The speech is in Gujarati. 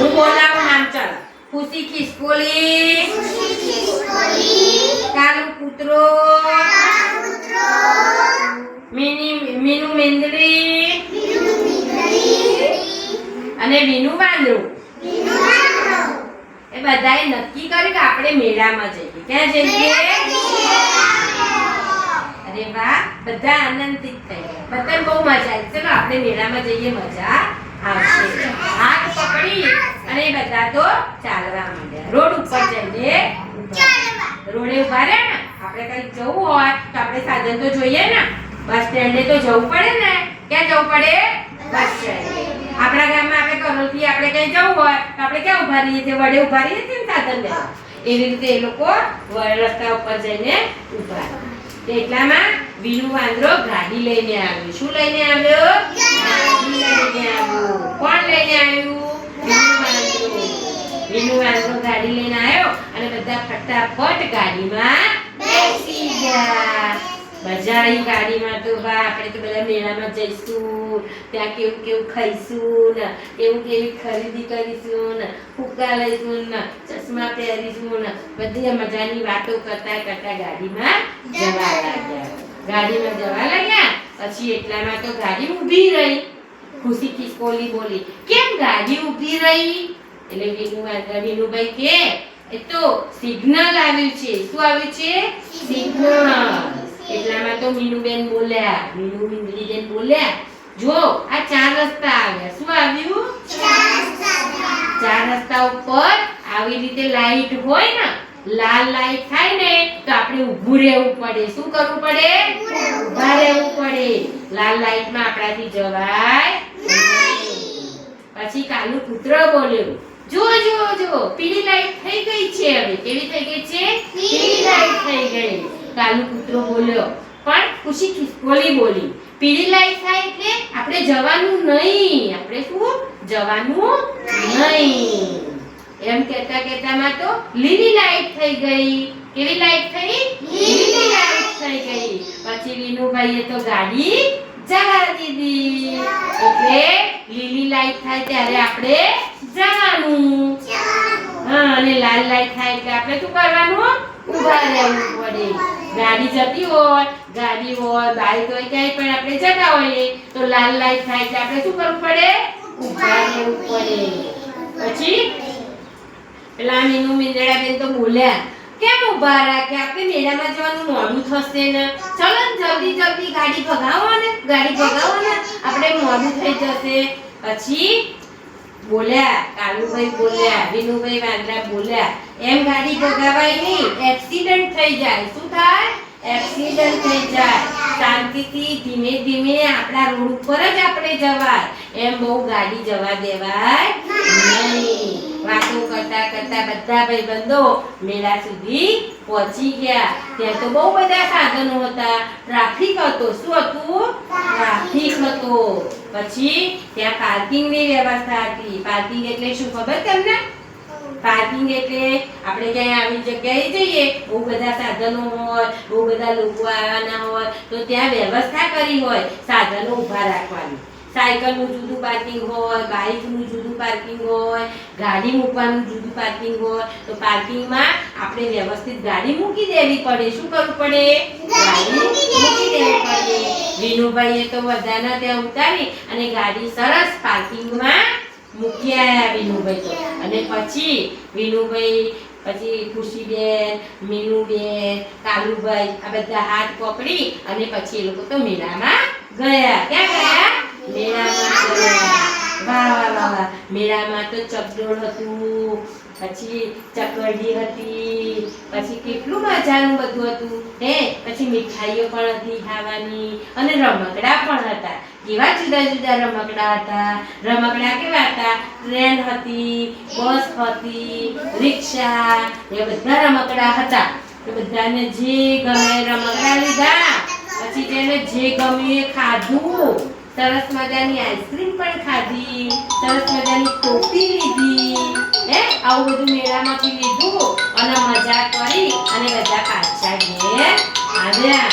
હું બોલાવું નામ ચાલ. ખુશી ખિસકોલી, કાલુ કૂતરો, મીનુ મેંદડી અને વિનુ વાંદરું. એ બધાએ નક્કી કર્યું કે આપણે મેળામાં જઈએ. ક્યાં જઈએ? અરે વાહ, બધા આનંદિત થઈ ગયા. બધાને બહુ મજા આવી. ચલો આપણે મેળામાં જઈએ, મજા આવશે. હાથ પકડી અને બધા તો ચાલવા માંડ્યા. રોડ ઉપર જઈને રોડે ઉભા રહ્યા ને. આપણે કઈ જવું હોય તો આપણે સાધન તો જોઈએ ને. બસ સ્ટેન્ડે તો જવું પડે ને. ક્યાં જવું પડે? બસ સ્ટેન્ડે. આપણા ગામમાં આપણે કરોલથી આપણે કઈ જવું હોય તો આપણે ક્યાં ઉભા રહીએ છીએ? વડે ઉભા રહીએ છીએ ને સાધન લેવા. એવી રીતે એ લોકો રસ્તા ઉપર જઈને ઉભા. એટલામાં વિનુ વાંદરો ગાડી લઈને આવ્યો. શું લઈને આવ્યો? ગાડી લઈને આવ્યો. કોણ લઈને આવ્યું? વિનુ વાંદરો ગાડી લઈને આવ્યો અને બધા ફટાફટ ગાડીમાં બેસી ગયા. મજા આવી ગાડીમાં તો. વાહ, આપણે તો બધા મેળામાં જઈશું, ત્યાં કેવું કેવું ખાઈશું ને, કેવી ખરીદી કરીશું ને, ફૂગા લઈશું ને, ચશ્મા પહેરીશું ને, બધી મજાની વાતો કરતા કરતા ગાડીમાં જવા લાગ્યા. પછી એટલામાં તો ગાડી ઊભી રહી. ખુશી ખિસકોલી બોલી, કેમ ગાડી ઊભી રહી? એટલે વિનુભાઈ કે એ તો સિગ્નલ આવ્યું છે. શું આવ્યું છે? સિગ્નલ. એટલામાં તો મીનુબેન બોલ્યા, મીનુબેન બોલ્યા, જો આ 4 રસ્તા આવ્યા. શું આવ્યું? 4 રસ્તા ઉપર આવી રીતે લાઈટ હોય ને, લાલ લાઈટ થાય ને તો આપણે ઊભું રહેવું પડે. શું કરવું પડે? ઊભા રહેવું પડે. લાલ લાઈટમાં આપણાથી જવાય નહીં. પછી કાલુ પુત્ર બોલ્યો, જો જો જો પીળી લાઈટ થઈ ગઈ છે. હવે કેવી થઈ ગઈ છે? પીળી લાઈટ થઈ ગઈ. કાલુ પુત્ર બોલ્યો. પણ ખુશી ખિસકોલી બોલી, પીળી લાઈટ થાય એટલે આપણે જવાનું નહીં. આપણે શું જવાનું નહીં? એમ કહેતા કહેતામાં તો લીલી લાઈટ થઈ ગઈ. કેવી લાઈટ થઈ? લીલી લાઈટ થઈ ગઈ. પછી વિનુભાઈએ તો ગાડી જવા દીધી. એટલે લીલી લાઈટ થાય ત્યારે આપણે જવાનું. હા, અને લાલ લાઈટ થાય એટલે આપણે શું કરવાનું? ઊભા રહેવું પડે. ગાડી જતી હોય, ગાડી હોય, બાઈક હોય, ક્યાંય પણ આપણે જતા હોઈએ તો લાલ લાઈટ થાય એટલે આપણે શું કરવું પડે? ઊભા રહેવું પડે. પછી પેલા મીનુ મીંદડાબેન તો બોલ્યા, કેમ ઊભા રાખે? આપણે મેળામાં જવાનું મોડું થશે ને. ચલો જલ્દી જલ્દી ગાડી ભગાવો ને, આપણે મોડું થઈ જશે. પછી બોલ્યા કાલુભાઈ, બોલ્યા વિનુભાઈ વાંદરા બોલ્યા, એમ ગાડી ભગાવાય નહીં, એક્સિડન્ટ થઈ જાય. શું થાય? એક્સિડન્ટ થઈ જાય. શાંતિથી ધીમે ધીમે આપણા રોડ ઉપર જ આપણે જવાય. એમ બહુ ગાડી જવા દેવાય નહીં. વાતો કરતા કરતા બધા ભાઈબંધો મેળા સુધી પહોંચી ગયા. ત્યાં તો બહુ બધા સાધનો હતા. ટ્રાફિક હતો. શું હતું? ટ્રાફિક હતો. પછી ત્યાં પાર્કિંગની વ્યવસ્થા હતી. પાર્કિંગ એટલે શું ખબર તમને? પાર્કિંગ એટલે આપણે ક્યાંય આવી જગ્યાએ જઈએ, બહુ બધા સાધનો હોય, બહુ બધા લોકો આવવાના હોય તો ત્યાં વ્યવસ્થા કરી હોય સાધનો ઊભા રાખવાની. સાયકલનું જુદું પાર્કિંગ હોય, બાઇકનું જુદું પાર્કિંગ હોય, ગાડી મૂકવાનું જુદું પાર્કિંગ હોય. તો પાર્કિંગમાં આપણે વ્યવસ્થિત ગાડી મૂકી દેવી પડે. શું કરવું પડે? ગાડી મૂકી દેવી પડે. વિનુભાઈએ તો બધાના ત્યાં ઉતારી અને ગાડી સરસ પાર્કિંગમાં મૂકી આવ્યા વિનુભાઈ તો. અને પછી વિનુભાઈ, પછી ખુશીબેન, મીનુબેન, કાલુભાઈ આ બધા હાથ પકડી અને પછી એ લોકો તો મેળામાં ગયા. ક્યાં ગયા? મેળામાં ગયા. વાહ વાહ વાહ. મેળામાં તો ચકડોળ હતું, પછી ચકરડી હતી, પછી કેટલું મજાનું બધું હતું. પછી મીઠાઈઓ પણ હતી ખાવાની અને રમકડા પણ હતા. કેવા જુદા જુદા રમકડા હતા. રમકડા કેવા હતા? ટ્રેન હતી, બસ હતી, રિક્ષા, એ બધા રમકડા હતા. તો બધાને જે ગમે રમકડા લીધા. પછી તેને જે ગમે એ ખાધું. સરસ મજાની આઈસ્ક્રીમ પણ ખાધી, સરસ મજાની ટોપી લીધી. આવું બધું મેળામાંથી લીધું અને મજા કરી અને બધા પાછા ઘેર આવ્યા.